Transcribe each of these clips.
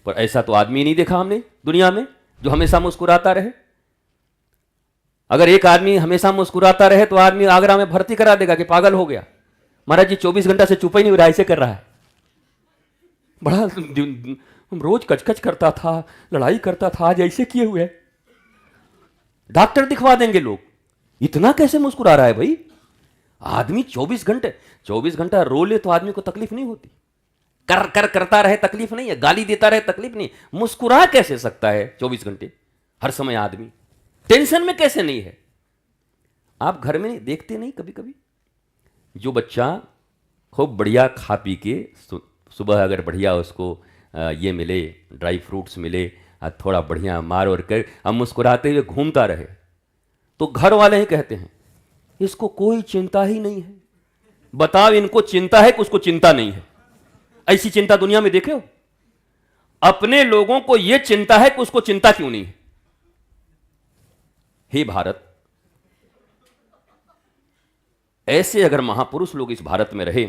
पर ऐसा तो आदमी नहीं देखा हमने दुनिया में जो हमेशा मुस्कुराता रहे। अगर एक आदमी हमेशा मुस्कुराता रहे तो आदमी आगरा में भर्ती करा देगा कि पागल हो गया, महाराज जी 24 घंटा से चुप ही नहीं हो रहा, ऐसे कर रहा है, बड़ा रोज कचकच करता था, लड़ाई करता था, आज ऐसे किए हुए। डॉक्टर दिखवा देंगे लोग, इतना कैसे मुस्कुरा रहा है भाई। आदमी 24 घंटा रो ले तो आदमी को तकलीफ नहीं होती, करता रहे तकलीफ नहीं है, गाली देता रहे तकलीफ नहीं, मुस्कुरा कैसे सकता है 24 घंटे हर समय आदमी, टेंशन में कैसे नहीं है। आप घर में देखते नहीं कभी कभी जो बच्चा खूब बढ़िया खा पी के सुबह अगर बढ़िया उसको ये मिले, ड्राई फ्रूट्स मिले, थोड़ा बढ़िया मार और कर हम मुस्कुराते हुए घूमता रहे, तो घर वाले ही कहते हैं इसको कोई चिंता ही नहीं है। बताओ इनको चिंता है कि उसको चिंता नहीं है? ऐसी चिंता दुनिया में देखे हो? अपने लोगों को यह चिंता है कि उसको चिंता क्यों नहीं है। हे भारत, ऐसे अगर महापुरुष लोग इस भारत में रहे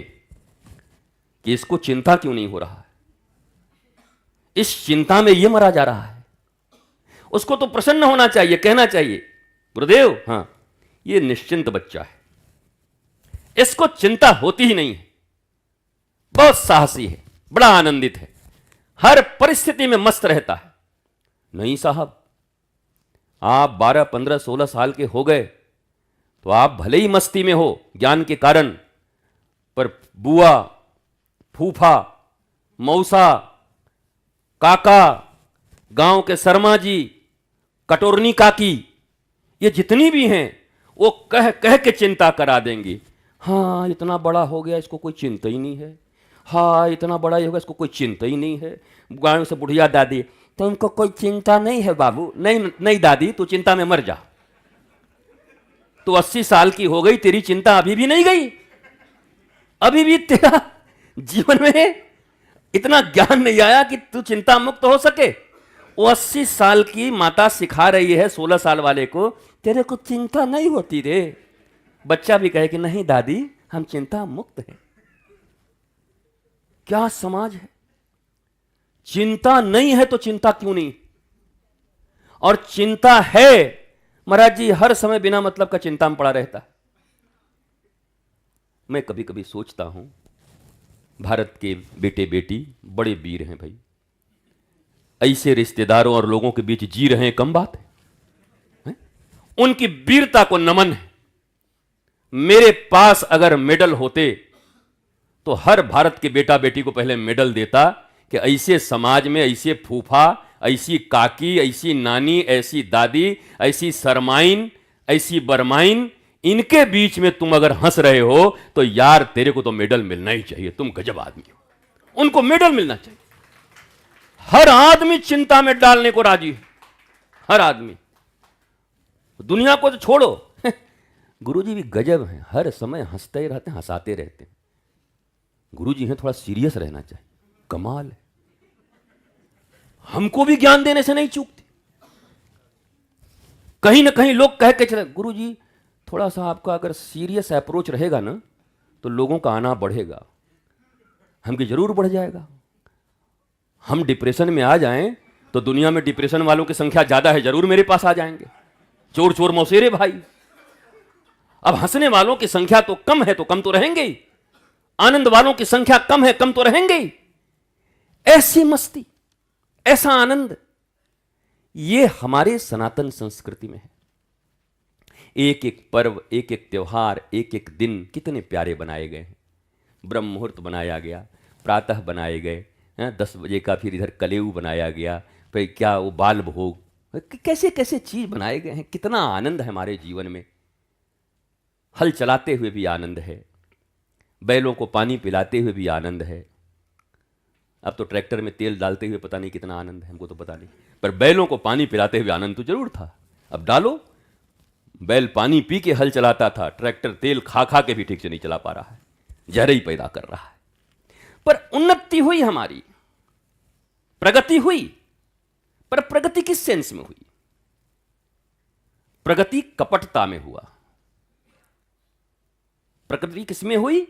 कि इसको चिंता क्यों नहीं हो रहा है, इस चिंता में यह मरा जा रहा है, उसको तो प्रसन्न होना चाहिए, कहना चाहिए गुरुदेव हां ये निश्चिंत बच्चा है, इसको चिंता होती ही नहीं है, बहुत साहसी है, बड़ा आनंदित है, हर परिस्थिति में मस्त रहता है। नहीं साहब, आप 12, 15, 16 साल के हो गए तो आप भले ही मस्ती में हो ज्ञान के कारण, पर बुआ, फूफा, मौसा, काका, गांव के शर्मा जी, कटोरनी काकी, ये जितनी भी हैं वो कह कह के चिंता करा देंगी। हाँ इतना बड़ा हो गया इसको कोई चिंता ही नहीं है, हाँ इतना बड़ा ही होगा इसको कोई चिंता ही नहीं है। गांव से बुढ़िया दादी, तो उनको कोई चिंता नहीं है बाबू। नहीं नहीं दादी, तू चिंता में मर जा, तू 80 साल की हो गई, तेरी चिंता अभी भी नहीं गई, अभी भी तेरा जीवन में इतना ज्ञान नहीं आया कि तू चिंता मुक्त हो सके। वो 80 साल की माता सिखा रही है 16 साल वाले को, तेरे को चिंता नहीं होती रे। बच्चा भी कहे कि नहीं दादी हम चिंता मुक्त हैं। क्या समाज है, चिंता नहीं है तो चिंता क्यों नहीं, और चिंता है महाराज जी हर समय बिना मतलब का चिंता में पड़ा रहता है। मैं कभी कभी सोचता हूं भारत के बेटे बेटी बड़े वीर हैं भाई, ऐसे रिश्तेदारों और लोगों के बीच जी रहे हैं, कम बात है? उनकी वीरता को नमन है। मेरे पास अगर मेडल होते तो हर भारत के बेटा बेटी को पहले मेडल देता कि ऐसे समाज में ऐसे फूफा, ऐसी काकी, ऐसी नानी, ऐसी दादी, ऐसी सरमाइन, ऐसी बरमाइन, इनके बीच में तुम अगर हंस रहे हो तो यार तेरे को तो मेडल मिलना ही चाहिए, तुम गजब आदमी हो, उनको मेडल मिलना चाहिए। हर आदमी चिंता में डालने को राजी है, हर आदमी। दुनिया को तो छोड़ो, गुरुजी भी गजब हैं, हर समय हंसते ही रहते हैं, हंसाते रहते हैं। गुरुजी हैं, थोड़ा सीरियस रहना चाहिए, कमाल है। हमको भी ज्ञान देने से नहीं चूकते। कहीं ना कहीं लोग कह के चले गुरुजी थोड़ा सा आपका अगर सीरियस अप्रोच रहेगा ना तो लोगों का आना बढ़ेगा। हमकी जरूर बढ़ जाएगा। हम डिप्रेशन में आ जाएं तो दुनिया में डिप्रेशन वालों की संख्या ज्यादा है, जरूर मेरे पास आ जाएंगे, चोर चोर मौसेरे भाई। अब हंसने वालों की संख्या तो कम है, तो कम तो रहेंगे ही। आनंद वालों की संख्या कम है, कम तो रहेंगे ही। ऐसी मस्ती, ऐसा आनंद, ये हमारे सनातन संस्कृति में है। एक एक पर्व, एक एक त्योहार, एक एक दिन कितने प्यारे बनाए गए हैं। ब्रह्म मुहूर्त बनाया गया, प्रातः बनाए गए, 10 बजे का फिर इधर कलेऊ बनाया गया, फिर क्या वो बाल भोग, कैसे कैसे चीज बनाए गए हैं। कितना आनंद है हमारे जीवन में। हल चलाते हुए भी आनंद है, बैलों को पानी पिलाते हुए भी आनंद है। अब तो ट्रैक्टर में तेल डालते हुए पता नहीं कितना आनंद है, हमको तो पता नहीं, पर बैलों को पानी पिलाते हुए आनंद तो जरूर था। अब डालो, बैल पानी पी के हल चलाता था, ट्रैक्टर तेल खा खा के भी ठीक से नहीं चला पा रहा है, जहर ही पैदा कर रहा है। पर उन्नति हुई, हमारी प्रगति हुई, पर प्रगति किस सेंस में हुई? प्रगति कपटता में हुआ। प्रगति किसमें हुई?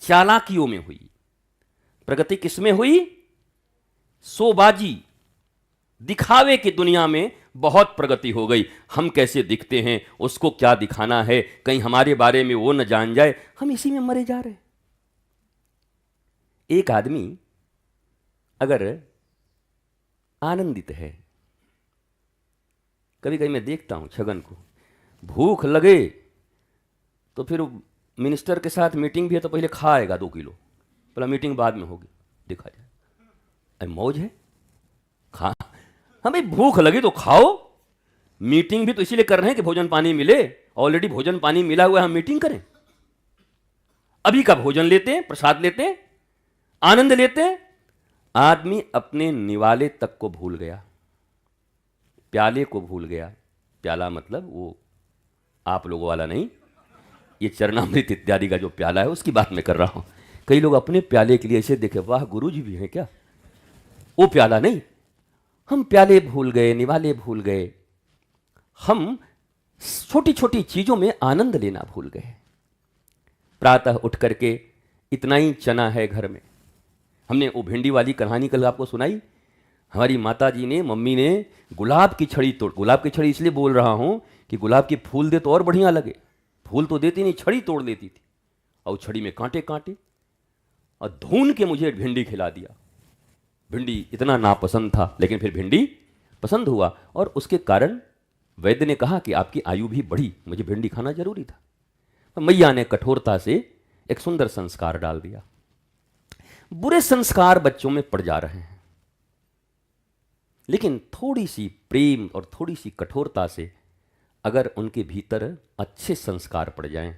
चालाकियों में हुई। प्रगति किसमें हुई? शोबाजी, दिखावे की दुनिया में बहुत प्रगति हो गई। हम कैसे दिखते हैं, उसको क्या दिखाना है, कहीं हमारे बारे में वो न जान जाए, हम इसी में मरे जा रहे हैं। एक आदमी अगर आनंदित है, कभी कभी मैं देखता हूं छगन को, भूख लगे तो फिर मिनिस्टर के साथ मीटिंग भी है तो पहले खाएगा 2 किलो, पहला मीटिंग बाद में होगी, देखा जाए। अरे मौज है, खा, हमें भूख लगी तो खाओ। मीटिंग भी तो इसीलिए कर रहे हैं कि भोजन पानी मिले। ऑलरेडी भोजन पानी मिला हुआ है, हम मीटिंग करें? अभी का भोजन लेते हैं, प्रसाद लेते हैं, आनंद लेते हैं। आदमी अपने निवाले तक को भूल गया, प्याले को भूल गया। प्याला मतलब वो आप लोगों वाला नहीं, ये चरणामृत इत्यादि का जो प्याला है उसकी बात मैं कर रहा हूं। कई लोग अपने प्याले के लिए ऐसे देखे, वाह गुरु जी भी हैं क्या, वो प्याला नहीं। हम प्याले भूल गए, निवाले भूल गए, हम छोटी छोटी चीजों में आनंद लेना भूल गए। प्रातः उठ करके इतना ही चना है घर में। हमने वो भिंडी वाली कहानी कल आपको सुनाई। हमारी माता जी ने, मम्मी ने गुलाब की छड़ी तोड़, गुलाब की छड़ी इसलिए बोल रहा हूं कि गुलाब के फूल दे तो और बढ़िया लगे, फूल तो देती नहीं, छड़ी तोड़ लेती थी और छड़ी में कांटे कांटे, और धून के मुझे भिंडी खिला दिया। भिंडी इतना नापसंद था लेकिन फिर भिंडी पसंद हुआ, और उसके कारण वैद्य ने कहा कि आपकी आयु भी बढ़ी, मुझे भिंडी खाना जरूरी था। तो मैया ने कठोरता से एक सुंदर संस्कार डाल दिया। बुरे संस्कार बच्चों में पड़ जा रहे हैं, लेकिन थोड़ी सी प्रेम और थोड़ी सी कठोरता से अगर उनके भीतर अच्छे संस्कार पड़ जाएं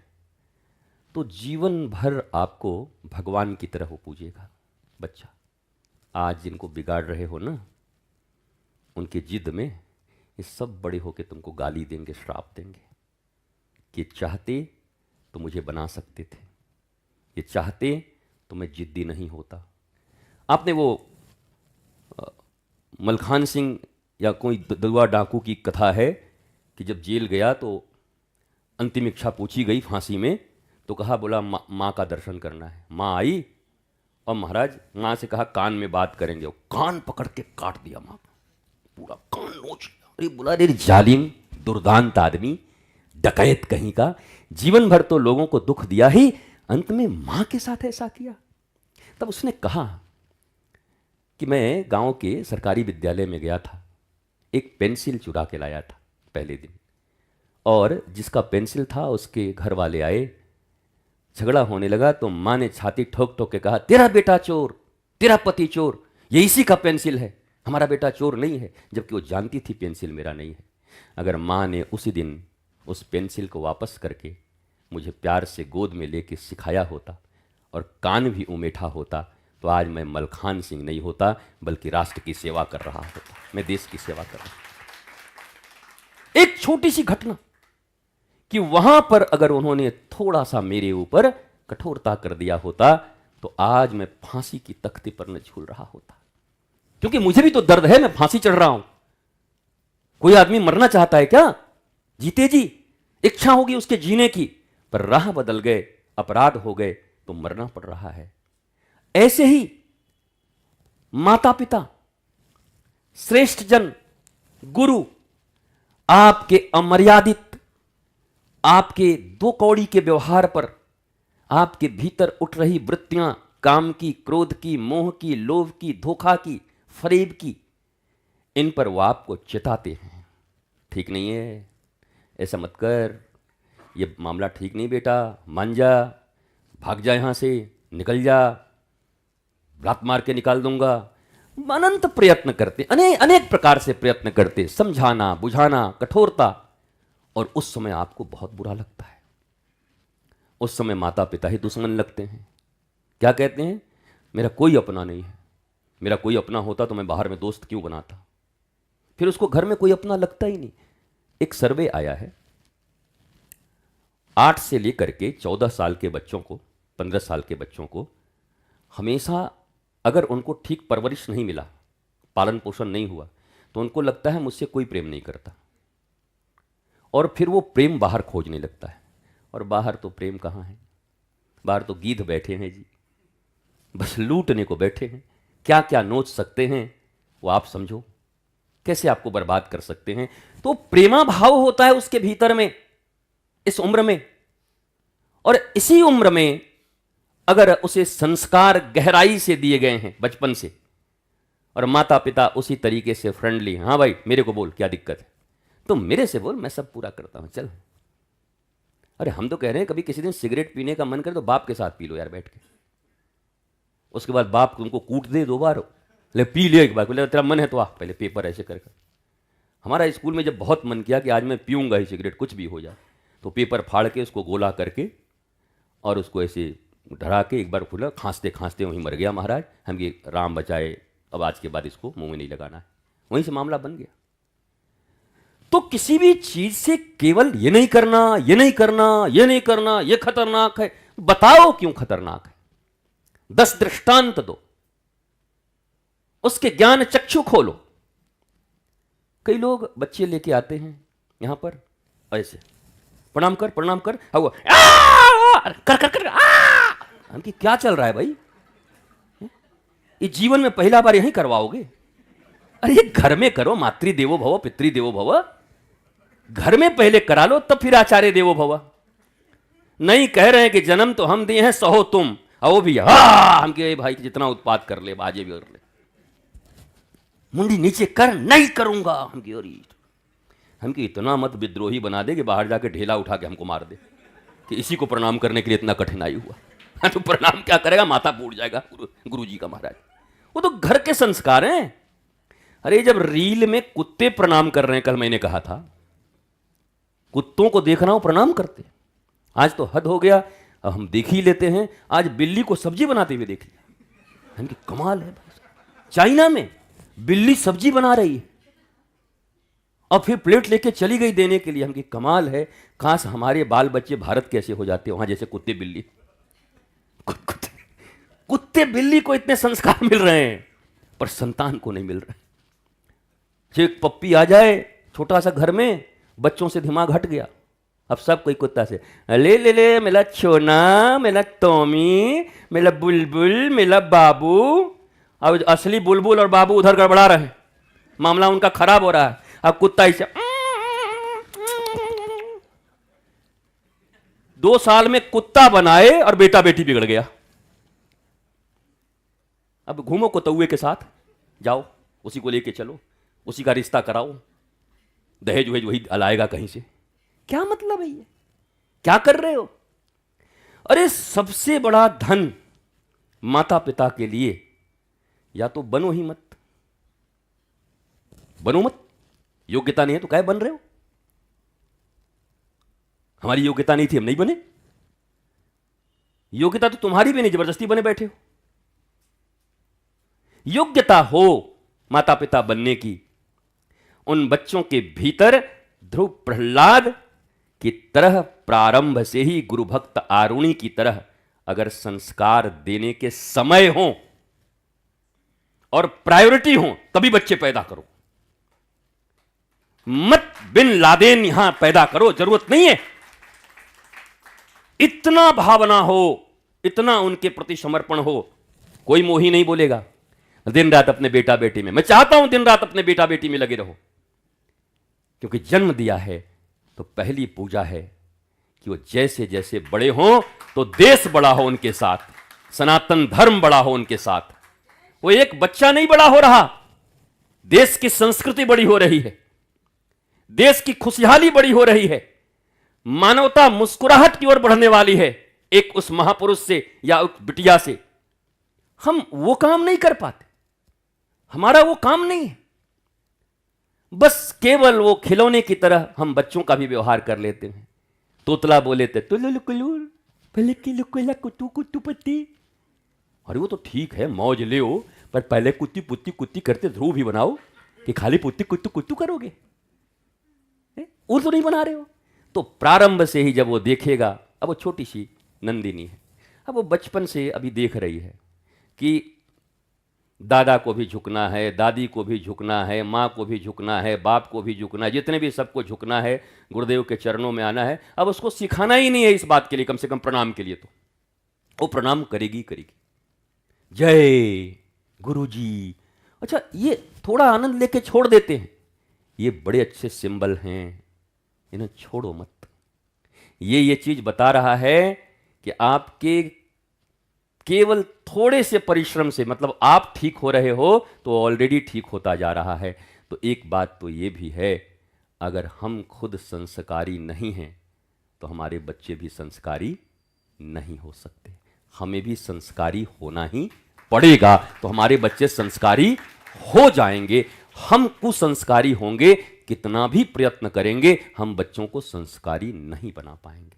तो जीवन भर आपको भगवान की तरह वो पूजेगा। बच्चा आज जिनको बिगाड़ रहे हो ना, उनके जिद में ये सब बड़े होके तुमको गाली देंगे, श्राप देंगे कि चाहते तो मुझे बना सकते थे, ये चाहते तो मैं जिद्दी नहीं होता। आपने वो मलखान सिंह या कोई दलवा डाकू की कथा है कि जब जेल गया तो अंतिम इच्छा पूछी गई फांसी में, तो कहा, बोला माँ का दर्शन करना है। माँ आई और महाराज माँ से कहा कान में बात करेंगे, वो कान पकड़ के काट दिया माँ का, पूरा कान नोच लिया। अरे बोला, अरे जालिम दुर्दांत आदमी, डकैत कहीं का, जीवन भर तो लोगों को दुख दिया ही, अंत में माँ के साथ ऐसा किया। तब उसने कहा कि मैं गांव के सरकारी विद्यालय में गया था, एक पेंसिल चुरा के लाया था पहले दिन, और जिसका पेंसिल था उसके घर वाले आए, झगड़ा होने लगा तो माँ ने छाती ठोक ठोक के कहा, तेरा बेटा चोर, तेरा पति चोर, ये इसी का पेंसिल है, हमारा बेटा चोर नहीं है। जबकि वो जानती थी पेंसिल मेरा नहीं है। अगर माँ ने उसी दिन उस पेंसिल को वापस करके मुझे प्यार से गोद में लेके सिखाया होता और कान भी उमेठा होता, तो आज मैं मलखान सिंह नहीं होता, बल्कि राष्ट्र की सेवा कर रहा होता, मैं देश की सेवा कर रहा हूं। एक छोटी सी घटना कि वहां पर अगर उन्होंने थोड़ा सा मेरे ऊपर कठोरता कर दिया होता तो आज मैं फांसी की तख्ती पर न झूल रहा होता। क्योंकि मुझे भी तो दर्द है, मैं फांसी चढ़ रहा हूं। कोई आदमी मरना चाहता है क्या? जीते जी इच्छा होगी उसके जीने की, पर राह बदल गए, अपराध हो गए तो मरना पड़ रहा है। ऐसे ही माता पिता, श्रेष्ठ जन, गुरु आपके अमर्यादित, आपके 2 कौड़ी के व्यवहार पर, आपके भीतर उठ रही वृत्तियां, काम की, क्रोध की, मोह की, लोभ की, धोखा की, फरेब की, इन पर वो आपको चिताते हैं, ठीक नहीं है, ऐसा मत कर, ये मामला ठीक नहीं बेटा, मान जा, भाग जा यहां से, निकल जा, लात मार के निकाल दूंगा। अनंत प्रयत्न करते, अनेक प्रकार से प्रयत्न करते, समझाना, बुझाना, कठोरता, और उस समय आपको बहुत बुरा लगता है। उस समय माता पिता ही दुश्मन लगते हैं। क्या कहते हैं? मेरा कोई अपना नहीं है, मेरा कोई अपना होता तो मैं बाहर में दोस्त क्यों बनाता। फिर उसको घर में कोई अपना लगता ही नहीं। एक सर्वे आया है, 8 से लेकर के 14 साल के बच्चों को, 15 साल के बच्चों को हमेशा अगर उनको ठीक परवरिश नहीं मिला, पालन पोषण नहीं हुआ, तो उनको लगता है मुझसे कोई प्रेम नहीं करता, और फिर वो प्रेम बाहर खोजने लगता है। और बाहर तो प्रेम कहाँ है? बाहर तो गीध बैठे हैं जी, बस लूटने को बैठे हैं, क्या क्या नोच सकते हैं वो आप समझो कैसे आपको बर्बाद कर सकते हैं। तो प्रेमा भाव होता है उसके भीतर में इस उम्र में, और इसी उम्र में अगर उसे संस्कार गहराई से दिए गए हैं बचपन से, और माता पिता उसी तरीके से फ्रेंडली, हाँ भाई मेरे को बोल क्या दिक्कत है, तुम मेरे से बोल मैं सब पूरा करता हूं चल। अरे हम तो कह रहे हैं कभी किसी दिन सिगरेट पीने का मन करे तो बाप के साथ पी लो यार बैठ के, उसके बाद बाप उनको कूट दे 2 बार, ले पी लिया एक बार, बोले तेरा मन है तो आ पहले पेपर ऐसे कर। हमारा स्कूल में जब बहुत मन किया कि आज मैं पीऊंगा ही सिगरेट कुछ भी हो जाए, तो पेपर फाड़ के उसको गोला करके और उसको ऐसे डरा के एक बार खुला, खांसते खांसते वहीं मर गया महाराज। हम ये राम बचाए, अब आज के बाद इसको मुंह में नहीं लगाना है, वहीं से मामला बन गया। तो किसी भी चीज से केवल ये नहीं करना, ये नहीं करना, ये नहीं करना, ये खतरनाक है, बताओ क्यों खतरनाक है, 10 दृष्टांत दो, उसके ज्ञान चक्षु खोलो। कई लोग बच्चे लेके आते हैं यहां पर ऐसे, प्रणाम कर प्रणाम कर, कर कर कर हमकी क्या चल रहा है भाई, ये जीवन में पहला बार यही करवाओगे? अरे ये घर में करो, मातृ देवो भव पितृ देवो भव, घर में पहले करा लो तब फिर आचार्य देवो भव। नहीं कह रहे हैं कि जन्म तो हम दिए हैं सहो तुम, और वो भी हम के भाई जितना उत्पाद कर ले बाजे भी कर ले, मुंडी नीचे कर, नहीं करूंगा हमकी इतना मत विद्रोही बना दे कि बाहर जाके ढेला उठा के हमको मार दे कि इसी को प्रणाम करने के लिए इतना कठिनाई हुआ। तो प्रणाम क्या करेगा, माथा फूट जाएगा गुरु जी का महाराज। वो तो घर के संस्कार हैं। अरे जब रील में कुत्ते प्रणाम कर रहे हैं, कल मैंने कहा था कुत्तों को देखना हो प्रणाम करते, आज तो हद हो गया, अब हम देख ही लेते हैं। आज बिल्ली को सब्जी बनाते हुए देख लिया, इनकी कमाल है। चाइना में बिल्ली सब्जी बना रही है और फिर प्लेट लेके चली गई देने के लिए, हमकी कमाल है। काश हमारे बाल बच्चे भारत कैसे हो जाते वहां जैसे कुत्ते बिल्ली, कुत्ते बिल्ली को इतने संस्कार मिल रहे हैं पर संतान को नहीं मिल रहे। एक पप्पी आ जाए छोटा सा घर में, बच्चों से दिमाग हट गया, अब सब कोई कुत्ता से ले ले ले, मेरा छोना, मेरा टॉमी, मेरा बुलबुल, मेरा बाबू। अब असली बुलबुल और बाबू उधर गड़बड़ा रहे हैं, मामला उनका खराब हो रहा है। अब कुत्ता इसे 2 साल में कुत्ता बनाए और बेटा बेटी बिगड़ गया। अब घूमो कुत्तुए के साथ, जाओ उसी को लेके चलो, उसी का रिश्ता कराओ, दहेज वहेज वही लाएगा कहीं से। क्या मतलब है ये, क्या कर रहे हो? अरे सबसे बड़ा धन माता पिता के लिए या तो बनो ही मत, बनो मत, योग्यता नहीं है तो क्या बन रहे हो? हमारी योग्यता नहीं थी हम नहीं बने, योग्यता तो तुम्हारी भी नहीं, जबरदस्ती बने बैठे हो। योग्यता हो माता पिता बनने की, उन बच्चों के भीतर ध्रुव प्रहलाद की तरह प्रारंभ से ही गुरु भक्त आरुणि की तरह अगर संस्कार देने के समय हो और प्रायोरिटी हो तभी बच्चे पैदा करो, मत बिन लादेन यहां पैदा करो, जरूरत नहीं है। इतना भावना हो, इतना उनके प्रति समर्पण हो, कोई मोही नहीं बोलेगा दिन रात अपने बेटा बेटी में। मैं चाहता हूं दिन रात अपने बेटा बेटी में लगे रहो, क्योंकि जन्म दिया है तो पहली पूजा है कि वो जैसे जैसे बड़े हों तो देश बड़ा हो उनके साथ, सनातन धर्म बड़ा हो उनके साथ। वो एक बच्चा नहीं बड़ा हो रहा, देश की संस्कृति बड़ी हो रही है, देश की खुशहाली बड़ी हो रही है, मानवता मुस्कुराहट की ओर बढ़ने वाली है एक उस महापुरुष से या उस बिटिया से। हम वो काम नहीं कर पाते, हमारा वो काम नहीं है। बस केवल वो खिलौने की तरह हम बच्चों का भी व्यवहार कर लेते हैं। तोतला बोले थे कुत्तू कुत्तू पत्ती, अरे वो तो ठीक है मौज ले हो, पर पहले कुत्ती पुत्ती कुत्ती करते ध्रुव भी बनाओ कि खाली पुत्ती कुत्तू कुत्तू करोगे, वो तो नहीं बना रहे हो। तो प्रारंभ से ही जब वो देखेगा, अब वो छोटी सी नंदिनी है, अब वो बचपन से अभी देख रही है कि दादा को भी झुकना है, दादी को भी झुकना है, माँ को भी झुकना है, बाप को भी झुकना है, जितने भी सबको झुकना है, गुरुदेव के चरणों में आना है। अब उसको सिखाना ही नहीं है इस बात के लिए, कम से कम प्रणाम के लिए तो वो प्रणाम करेगी करेगी। जय गुरु जी, अच्छा, ये थोड़ा आनंद लेके छोड़ देते हैं, ये बड़े अच्छे सिंबल हैं, इन्हें छोड़ो मत। ये चीज बता रहा है कि आपके केवल थोड़े से परिश्रम से, मतलब आप ठीक हो रहे हो तो ऑलरेडी ठीक होता जा रहा है। तो एक बात तो ये भी है, अगर हम खुद संस्कारी नहीं हैं तो हमारे बच्चे भी संस्कारी नहीं हो सकते। हमें भी संस्कारी होना ही पड़ेगा, तो हमारे बच्चे संस्कारी हो जाएंगे। हम कुसंस्कारी होंगे, कितना भी प्रयत्न करेंगे हम बच्चों को संस्कारी नहीं बना पाएंगे।